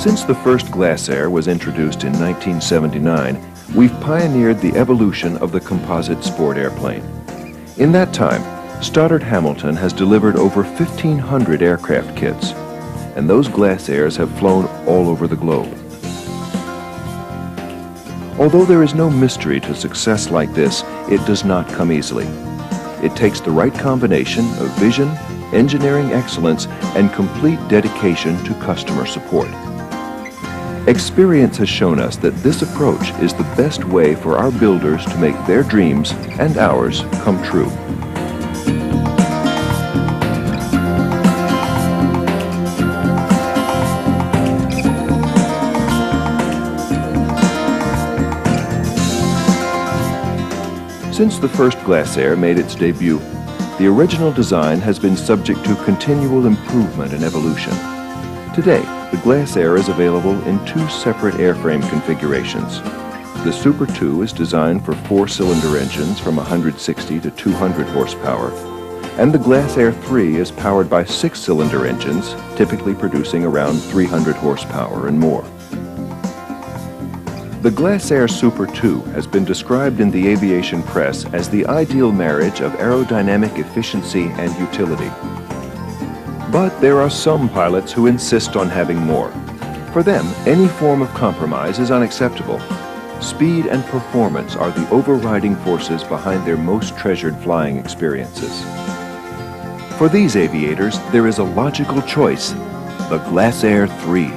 Since the first Glasair was introduced in 1979, we've pioneered the evolution of the composite sport airplane. In that time, Stoddard Hamilton has delivered over 1,500 aircraft kits, and those Glasairs have flown all over the globe. Although there is no mystery to success like this, it does not come easily. It takes the right combination of vision, engineering excellence, and complete dedication to customer support. Experience has shown us that this approach is the best way for our builders to make their dreams and ours come true. Since the first Glasair made its debut, the original design has been subject to continual improvement and evolution. Today, the Glasair is available in two separate airframe configurations. The Super 2 is designed for 4-cylinder engines from 160 to 200 horsepower, and the Glasair 3 is powered by 6-cylinder engines, typically producing around 300 horsepower and more. The Glasair Super 2 has been described in the aviation press as the ideal marriage of aerodynamic efficiency and utility. But there are some pilots who insist on having more. For them, any form of compromise is unacceptable. Speed and performance are the overriding forces behind their most treasured flying experiences. For these aviators, there is a logical choice: the Glasair 3.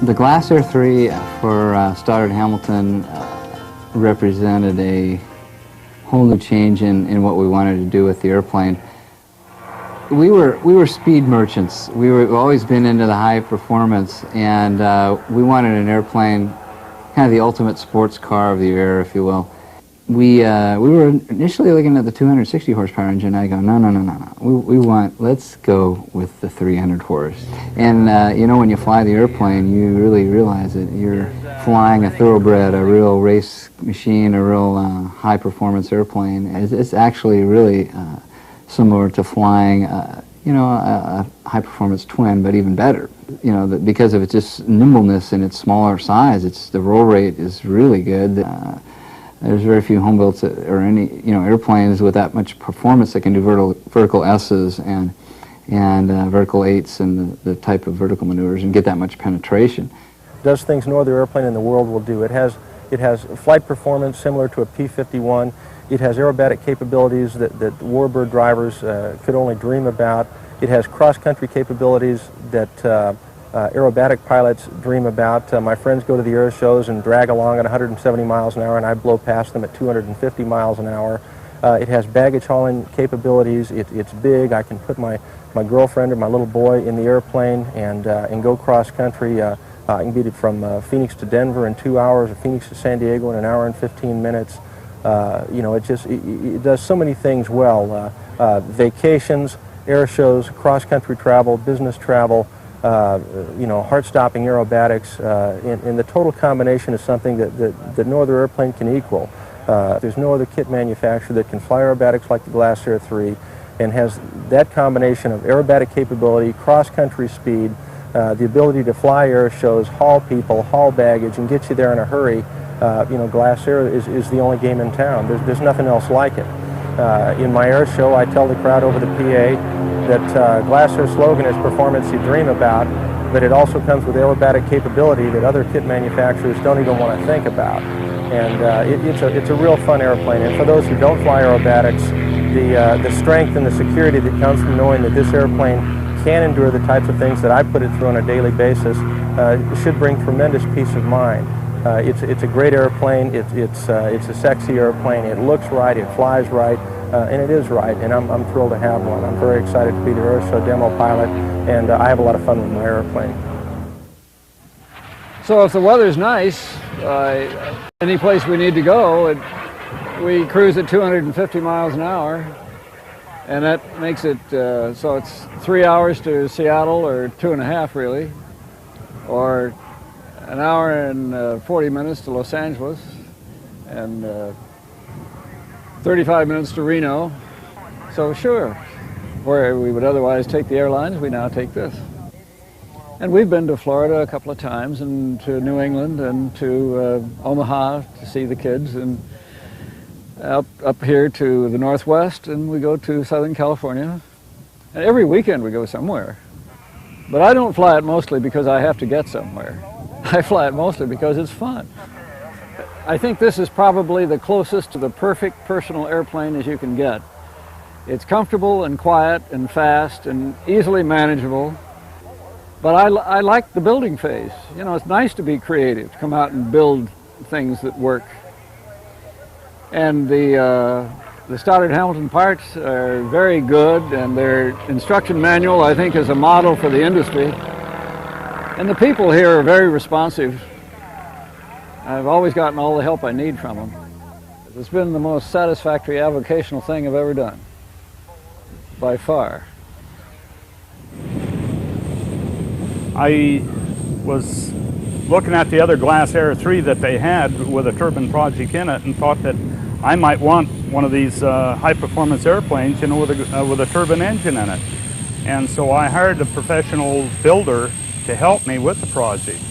The Glasair 3 for Stoddard Hamilton represented a whole new change in what we wanted to do with the airplane. We were speed merchants. We've always been into the high performance, and we wanted an airplane, kind of the ultimate sports car of the air, if you will. We were initially looking at the 260 horsepower engine. I go, no. Let's go with the 300 horse. And you know, when you fly the airplane, you really realize that you're flying a thoroughbred, a real race machine, a real high performance airplane. It's actually really similar to flying, you know, a high performance twin, but even better. You know, because of its just nimbleness and its smaller size, the roll rate is really good. There's very few home builds or any, you know, airplanes with that much performance that can do vertical S's and vertical 8s and the type of vertical maneuvers and get that much penetration. Does things no other airplane in the world will do. It has flight performance similar to a P-51. It has aerobatic capabilities that warbird drivers could only dream about. It has cross-country capabilities that aerobatic pilots dream about. My friends go to the air shows and drag along at 170 miles an hour, and I blow past them at 250 miles an hour. It has baggage hauling capabilities. It's big. I can put my girlfriend or my little boy in the airplane and go cross-country. I can beat it from Phoenix to Denver in 2 hours, or Phoenix to San Diego in 1 hour and 15 minutes. You know, it does so many things well. Vacations, air shows, cross-country travel, business travel, you know, heart-stopping aerobatics, and the total combination is something that no other airplane can equal. There's no other kit manufacturer that can fly aerobatics like the Glasair 3 and has that combination of aerobatic capability, cross-country speed, the ability to fly air shows, haul people, haul baggage, and get you there in a hurry. You know, Glasair is the only game in town. There's nothing else like it. In my air show, I tell the crowd over the PA that Glasair's slogan is performance you dream about, but it also comes with aerobatic capability that other kit manufacturers don't even want to think about. And it's a real fun airplane. And for those who don't fly aerobatics, the strength and the security that comes from knowing that this airplane can endure the types of things that I put it through on a daily basis should bring tremendous peace of mind. It's a great airplane. It's a sexy airplane. It looks right. It flies right. And it is right, and I'm thrilled to have one. I'm very excited to be the air show demo pilot, and I have a lot of fun with my airplane. So if the weather's nice, any place we need to go, we cruise at 250 miles an hour, and that makes it so it's 3 hours to Seattle, or 2.5 really, or 1 hour and 40 minutes to Los Angeles, and 35 minutes to Reno. So sure, where we would otherwise take the airlines, we now take this. And we've been to Florida a couple of times, and to New England, and to Omaha to see the kids, and up here to the Northwest, and we go to Southern California. And every weekend we go somewhere. But I don't fly it mostly because I have to get somewhere. I fly it mostly because it's fun. I think this is probably the closest to the perfect personal airplane as you can get. It's comfortable and quiet and fast and easily manageable. But I like the building phase. You know, it's nice to be creative, to come out and build things that work. And the Stoddard Hamilton parts are very good, and their instruction manual, I think, is a model for the industry. And the people here are very responsive. I've always gotten all the help I need from them. It's been the most satisfactory avocational thing I've ever done, by far. I was looking at the other Glasair 3 that they had with a turbine project in it and thought that I might want one of these high-performance airplanes, you know, with a turbine engine in it. And so I hired a professional builder to help me with the project.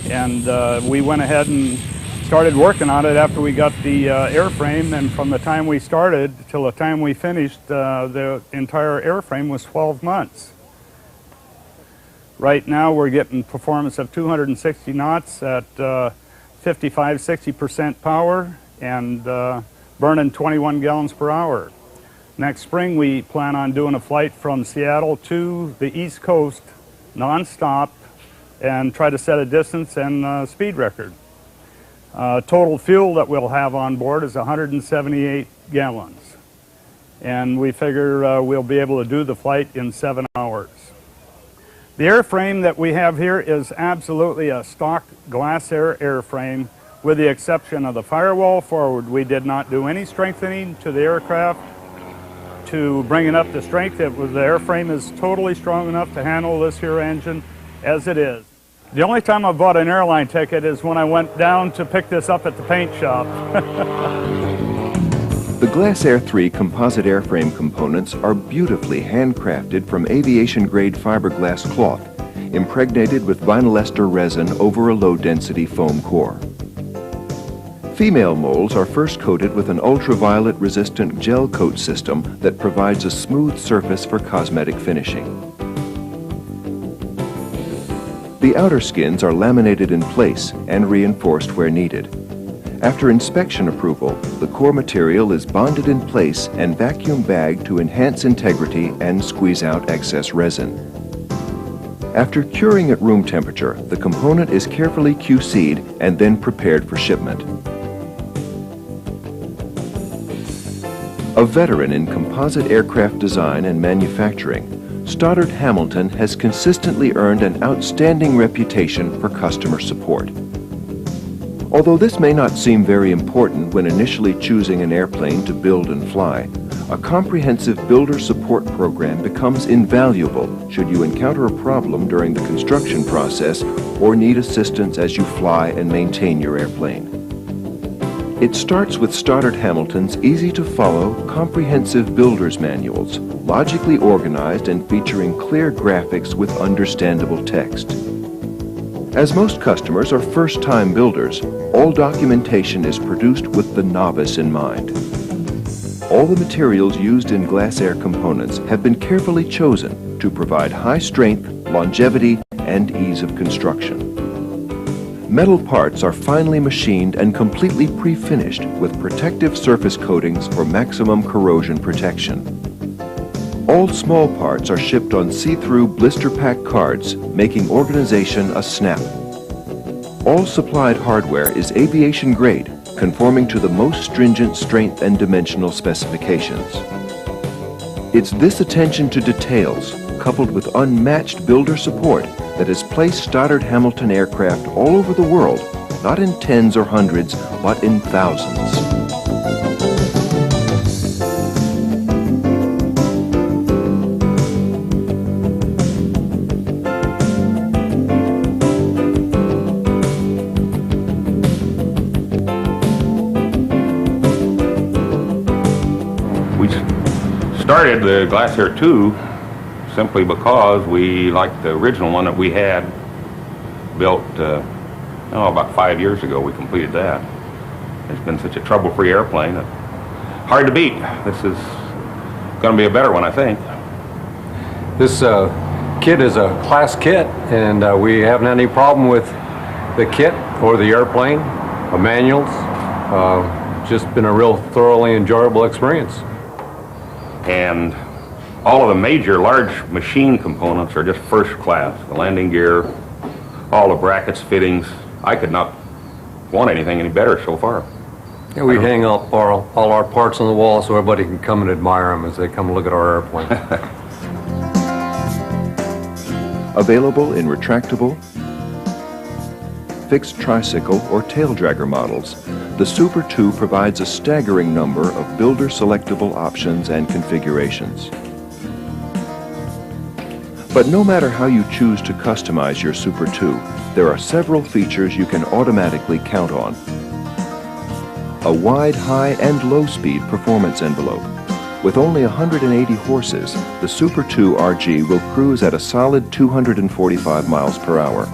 And we went ahead and started working on it after we got the airframe, and from the time we started till the time we finished, the entire airframe was 12 months. Right now we're getting performance of 260 knots at 55–60% power and burning 21 gallons per hour. Next spring we plan on doing a flight from Seattle to the East Coast non-stop and try to set a distance and speed record. Total fuel that we'll have on board is 178 gallons. And we figure we'll be able to do the flight in 7 hours. The airframe that we have here is absolutely a stock Glasair airframe, with the exception of the firewall forward. We did not do any strengthening to the aircraft to bring it up to strength. The airframe is totally strong enough to handle this here engine as it is. The only time I bought an airline ticket is when I went down to pick this up at the paint shop. The Glasair 3 composite airframe components are beautifully handcrafted from aviation-grade fiberglass cloth, impregnated with vinyl ester resin over a low-density foam core. Female molds are first coated with an ultraviolet-resistant gel coat system that provides a smooth surface for cosmetic finishing. The outer skins are laminated in place and reinforced where needed. After inspection approval, the core material is bonded in place and vacuum bagged to enhance integrity and squeeze out excess resin. After curing at room temperature, the component is carefully QC'd and then prepared for shipment. A veteran in composite aircraft design and manufacturing, Stoddard Hamilton has consistently earned an outstanding reputation for customer support. Although this may not seem very important when initially choosing an airplane to build and fly, a comprehensive builder support program becomes invaluable should you encounter a problem during the construction process or need assistance as you fly and maintain your airplane. It starts with Stoddard Hamilton's easy-to-follow, comprehensive builder's manuals, logically organized and featuring clear graphics with understandable text. As most customers are first-time builders, all documentation is produced with the novice in mind. All the materials used in Glasair components have been carefully chosen to provide high strength, longevity, and ease of construction. Metal parts are finely machined and completely pre-finished with protective surface coatings for maximum corrosion protection. All small parts are shipped on see-through blister pack cards, making organization a snap. All supplied hardware is aviation grade, conforming to the most stringent strength and dimensional specifications. It's this attention to details, coupled with unmatched builder support, that has placed Stoddard Hamilton aircraft all over the world, not in tens or hundreds, but in thousands. We started the Glasair 2 simply because we, like the original one that we had built about 5 years ago, we completed that. It's been such a trouble-free airplane. Hard to beat. This is going to be a better one, I think. This kit is a class kit, and we haven't had any problem with the kit or the airplane, the manuals. Just been a real thoroughly enjoyable experience. And all of the major large machine components are just first class. The landing gear, all the brackets, fittings. I could not want anything any better so far. Yeah, we hang up all our parts on the wall so everybody can come and admire them as they come look at our airplane. Available in retractable, fixed tricycle, or tail dragger models, the Super 2 provides a staggering number of builder-selectable options and configurations. But no matter how you choose to customize your Super 2, there are several features you can automatically count on. A wide, high, and low-speed performance envelope. With only 180 horses, the Super 2 RG will cruise at a solid 245 miles per hour.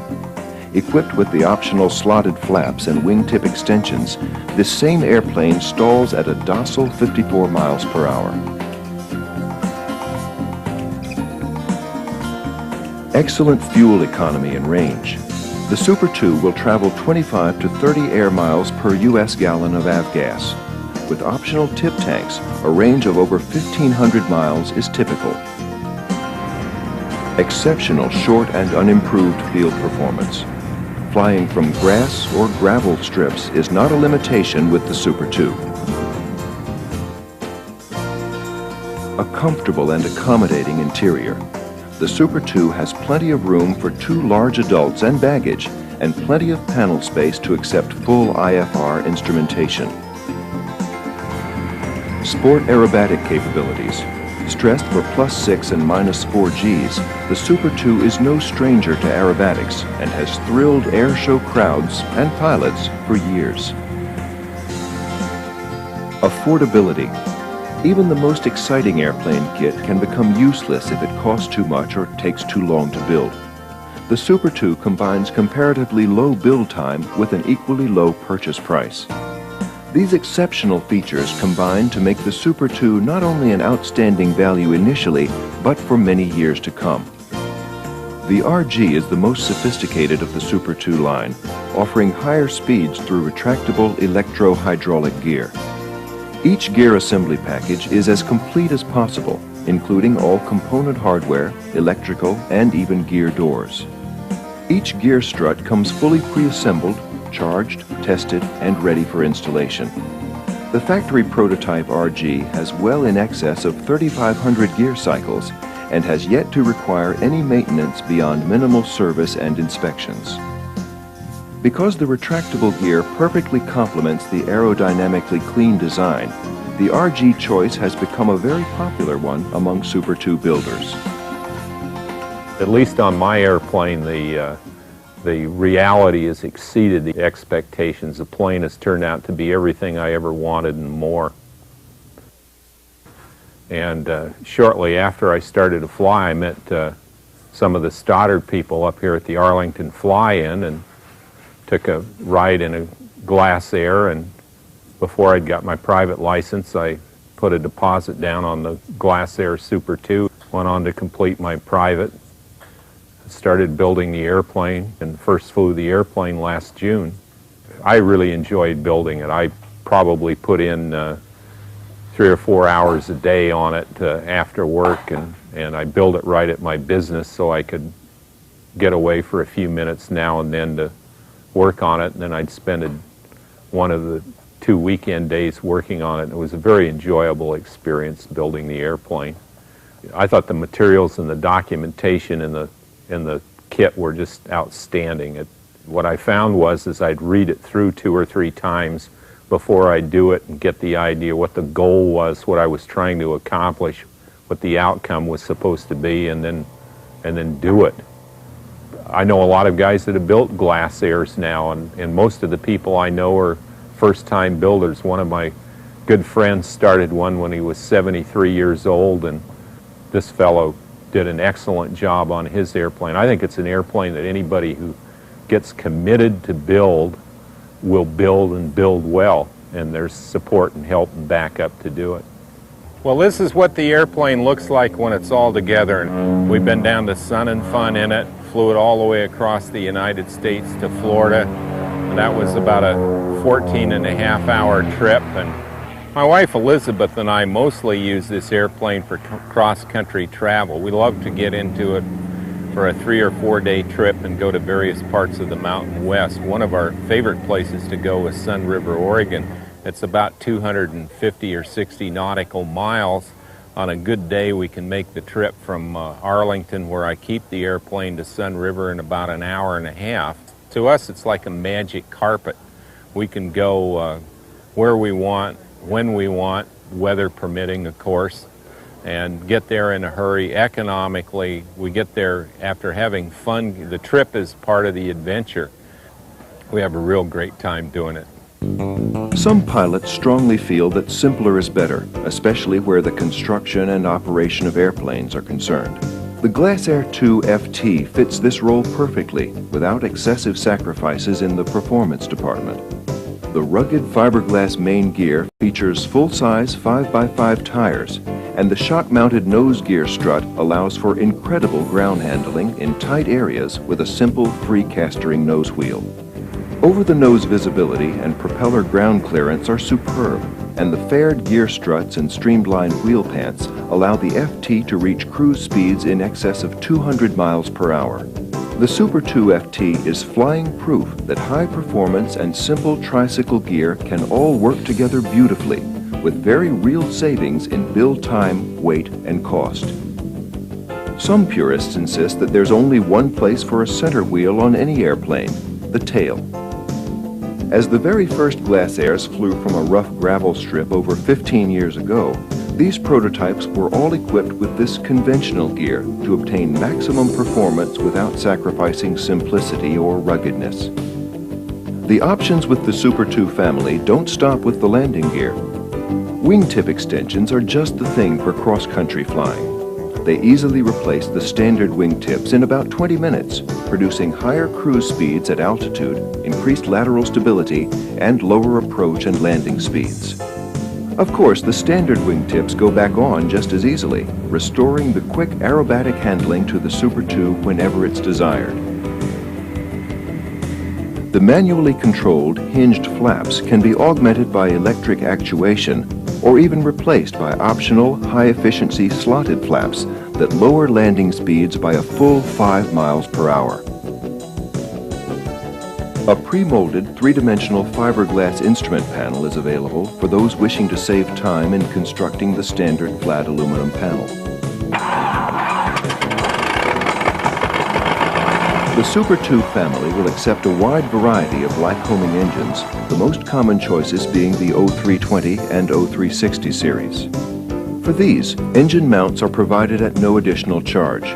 Equipped with the optional slotted flaps and wingtip extensions, this same airplane stalls at a docile 54 miles per hour. Excellent fuel economy and range. The Super 2 will travel 25 to 30 air miles per U.S. gallon of avgas. With optional tip tanks, a range of over 1,500 miles is typical. Exceptional short and unimproved field performance. Flying from grass or gravel strips is not a limitation with the Super 2. A comfortable and accommodating interior. The Super 2 has plenty of room for 2 large adults and baggage, and plenty of panel space to accept full IFR instrumentation. Sport aerobatic capabilities. Stressed for +6 and -4 Gs, the Super 2 is no stranger to aerobatics and has thrilled air show crowds and pilots for years. Affordability. Even the most exciting airplane kit can become useless if it costs too much or takes too long to build. The Super 2 combines comparatively low build time with an equally low purchase price. These exceptional features combine to make the Super 2 not only an outstanding value initially, but for many years to come. The RG is the most sophisticated of the Super 2 line, offering higher speeds through retractable electro-hydraulic gear. Each gear assembly package is as complete as possible, including all component hardware, electrical, and even gear doors. Each gear strut comes fully pre-assembled, charged, tested, and ready for installation. The factory prototype RG has well in excess of 3,500 gear cycles and has yet to require any maintenance beyond minimal service and inspections. Because the retractable gear perfectly complements the aerodynamically clean design, the RG choice has become a very popular one among Super 2 builders. At least on my airplane, the reality has exceeded the expectations. The plane has turned out to be everything I ever wanted and more. And shortly after I started to fly, I met some of the Stoddard people up here at the Arlington Fly-In and took a ride in a Glasair, and before I'd got my private license, I put a deposit down on the Glasair Super 2, went on to complete my private, started building the airplane, and first flew the airplane last June. I really enjoyed building it. I probably put in 3 or 4 hours a day on it after work, and I built it right at my business so I could get away for a few minutes now and then to work on it, and then I'd spend one of the 2 weekend days working on it. It was a very enjoyable experience building the airplane. I thought the materials and the documentation in the kit were just outstanding. What I found was I'd read it through 2 or 3 times before I do it and get the idea what the goal was, what I was trying to accomplish, what the outcome was supposed to be, and then do it. I know a lot of guys that have built Glasairs now, and most of the people I know are first-time builders. One of my good friends started one when he was 73 years old, and this fellow did an excellent job on his airplane. I think it's an airplane that anybody who gets committed to build will build and build well, and there's support and help and backup to do it. Well, this is what the airplane looks like when it's all together. And we've been down to Sun and Fun in it, flew it all the way across the United States to Florida. And that was about a 14-and-a-half-hour trip. And my wife Elizabeth and I mostly use this airplane for cross-country travel. We love to get into it for a 3 or 4 day trip and go to various parts of the Mountain West. One of our favorite places to go is Sun River, Oregon. It's about 250 or 60 nautical miles. On a good day, we can make the trip from Arlington, where I keep the airplane, to Sun River in about an hour and a half. To us, it's like a magic carpet. We can go where we want, when we want, weather permitting, of course, and get there in a hurry economically. We get there after having fun. The trip is part of the adventure. We have a real great time doing it. Some pilots strongly feel that simpler is better, especially where the construction and operation of airplanes are concerned. The Glasair 2 FT fits this role perfectly, without excessive sacrifices in the performance department. The rugged fiberglass main gear features full-size 5x5 tires, and the shock-mounted nose gear strut allows for incredible ground handling in tight areas with a simple free-castering nose wheel. Over-the-nose visibility and propeller ground clearance are superb, and the faired gear struts and streamlined wheel pants allow the FT to reach cruise speeds in excess of 200 miles per hour. The Super 2 FT is flying proof that high performance and simple tricycle gear can all work together beautifully, with very real savings in build time, weight, and cost. Some purists insist that there's only one place for a center wheel on any airplane, the tail. As the very first Glasairs flew from a rough gravel strip over 15 years ago, these prototypes were all equipped with this conventional gear to obtain maximum performance without sacrificing simplicity or ruggedness. The options with the Super 2 family don't stop with the landing gear. Wingtip extensions are just the thing for cross-country flying. They easily replace the standard wingtips in about 20 minutes, producing higher cruise speeds at altitude, increased lateral stability, and lower approach and landing speeds. Of course, the standard wingtips go back on just as easily, restoring the quick aerobatic handling to the Super 2 whenever it's desired. The manually controlled hinged flaps can be augmented by electric actuation or even replaced by optional high-efficiency slotted flaps that lower landing speeds by a full 5 miles per hour. A pre-molded three-dimensional fiberglass instrument panel is available for those wishing to save time in constructing the standard flat aluminum panel. The Super 2 family will accept a wide variety of Lycoming engines, the most common choices being the 0320 and 0360 series. For these, engine mounts are provided at no additional charge.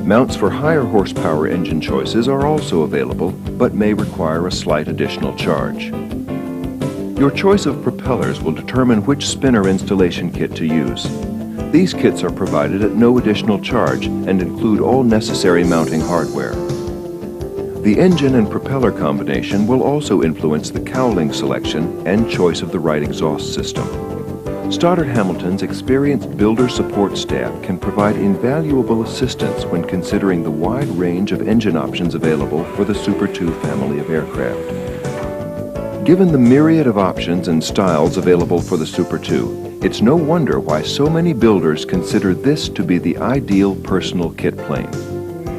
Mounts for higher horsepower engine choices are also available, but may require a slight additional charge. Your choice of propellers will determine which spinner installation kit to use. These kits are provided at no additional charge and include all necessary mounting hardware. The engine and propeller combination will also influence the cowling selection and choice of the right exhaust system. Stoddard Hamilton's experienced builder support staff can provide invaluable assistance when considering the wide range of engine options available for the Super 2 family of aircraft. Given the myriad of options and styles available for the Super 2, it's no wonder why so many builders consider this to be the ideal personal kit plane.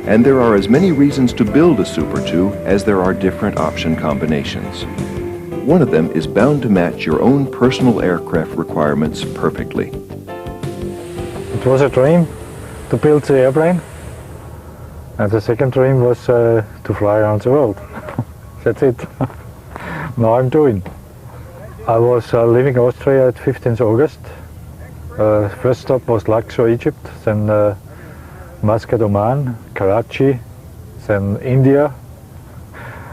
And there are as many reasons to build a Super 2 as there are different option combinations. One of them is bound to match your own personal aircraft requirements perfectly. It was a dream to build the airplane, and the second dream was to fly around the world. That's it. Now I'm doing. I was leaving Austria at 15th August. First stop was Luxor, Egypt, then Muscat, Oman, Karachi, then India,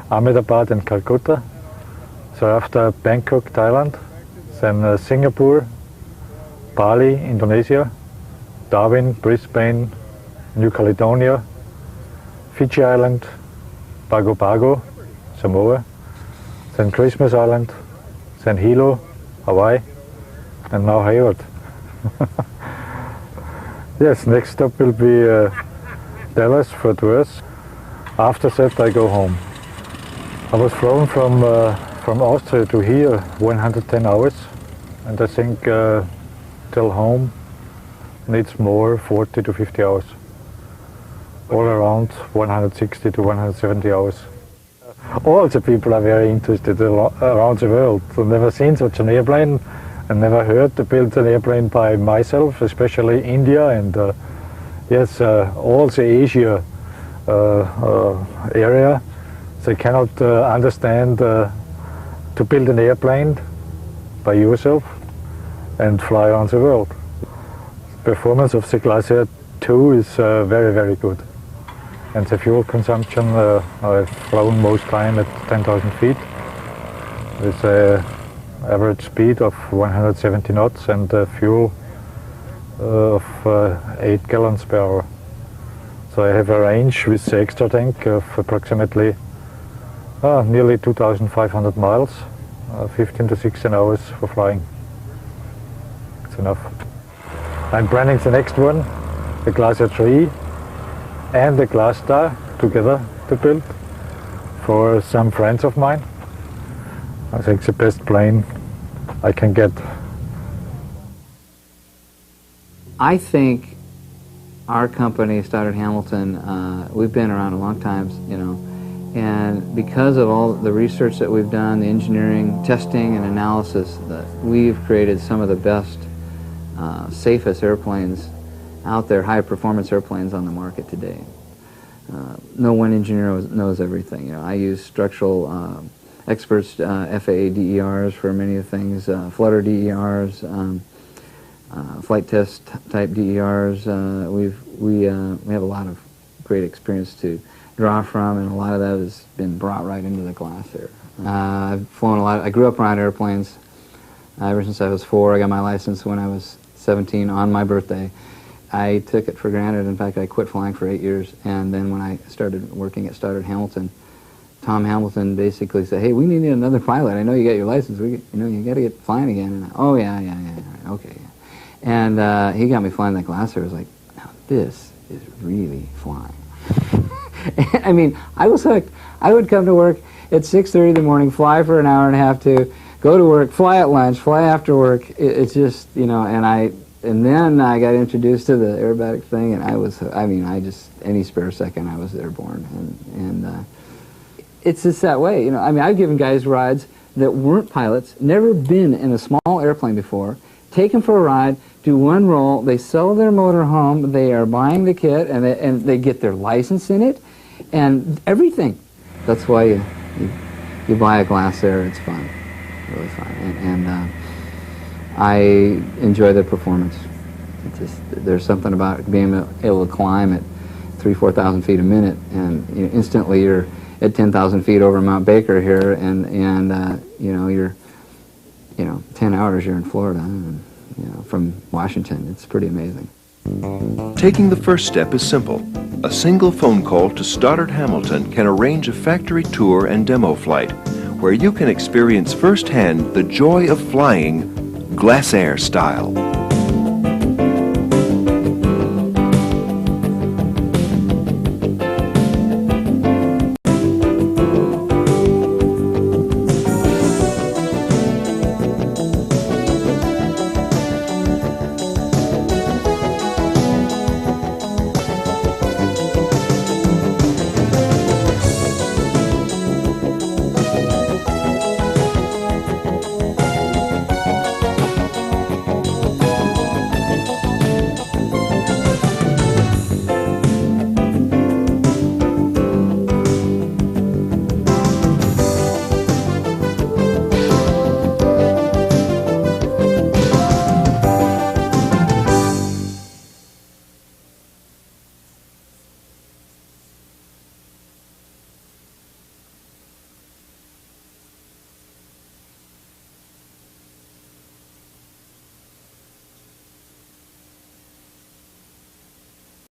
Ahmedabad and Calcutta. So after Bangkok, Thailand, then Singapore, Bali, Indonesia, Darwin, Brisbane, New Caledonia, Fiji Island, Pago Pago, Samoa, then Christmas Island, then Hilo, Hawaii, and now Hayward. Yes, next stop will be Dallas, Fort Worth. After that I go home. I was flown from Austria to here 110 hours, and I think till home needs more 40 to 50 hours. All around 160 to 170 hours. All the people are very interested around the world. I've never seen such an airplane and never heard to build an airplane by myself, especially India and yes, all the Asia area. They cannot understand to build an airplane by yourself and fly around the world. Performance of the Glasair 2 is very, very good. And the fuel consumption, I've flown most time at 10,000 feet with an average speed of 170 knots and a fuel of 8 gallons per hour. So I have a range with the extra tank of approximately nearly 2,500 miles, 15 to 16 hours for flying. It's enough. I'm planning the next one, the Glasair 3 and the Glasstar together to build for some friends of mine. I think the best plane I can get. I think our company, Stoddard Hamilton, we've been around a long time, you know, and because of all the research that we've done, the engineering, testing, and analysis, we've created some of the best, safest airplanes out there, high-performance airplanes on the market today. No one engineer knows everything. You know, I use structural experts, FAA DERs for many of the things, flutter DERs, flight test type DERs. We have a lot of great experience to draw from, and a lot of that has been brought right into the Glasair. I've flown a lot. I grew up around airplanes ever since I was 4. I got my license when I was 17 on my birthday. I took it for granted. In fact, I quit flying for 8 years, and then when I started working at Stoddard Hamilton, Tom Hamilton basically said, "Hey, we need another pilot. I know you got your license. You got to get flying again." And oh yeah, okay. And he got me flying that Glasair. I was like, now this is really flying. I mean, I was hooked. I would come to work at 6:30 in the morning, fly for an hour and a half to go to work, fly at lunch, fly after work. It's just, you know, and then I got introduced to the aerobatic thing, and any spare second I was airborne. And it's just that way, you know. I mean, I've given guys rides that weren't pilots, never been in a small airplane before, take them for a ride, do one roll, they sell their motor home, they are buying the kit, and they get their license in it, and everything. That's why you buy a Glasair. It's fun, really fun, and I enjoy the performance. It's just, there's something about being able to climb at 3,000–4,000 feet a minute, and you know, instantly you're at 10,000 feet over Mount Baker here, and you know, you're 10 hours you're in Florida, and, you know, from Washington. It's pretty amazing. Taking the first step is simple. A single phone call to Stoddard Hamilton can arrange a factory tour and demo flight, where you can experience firsthand the joy of flying Glasair style.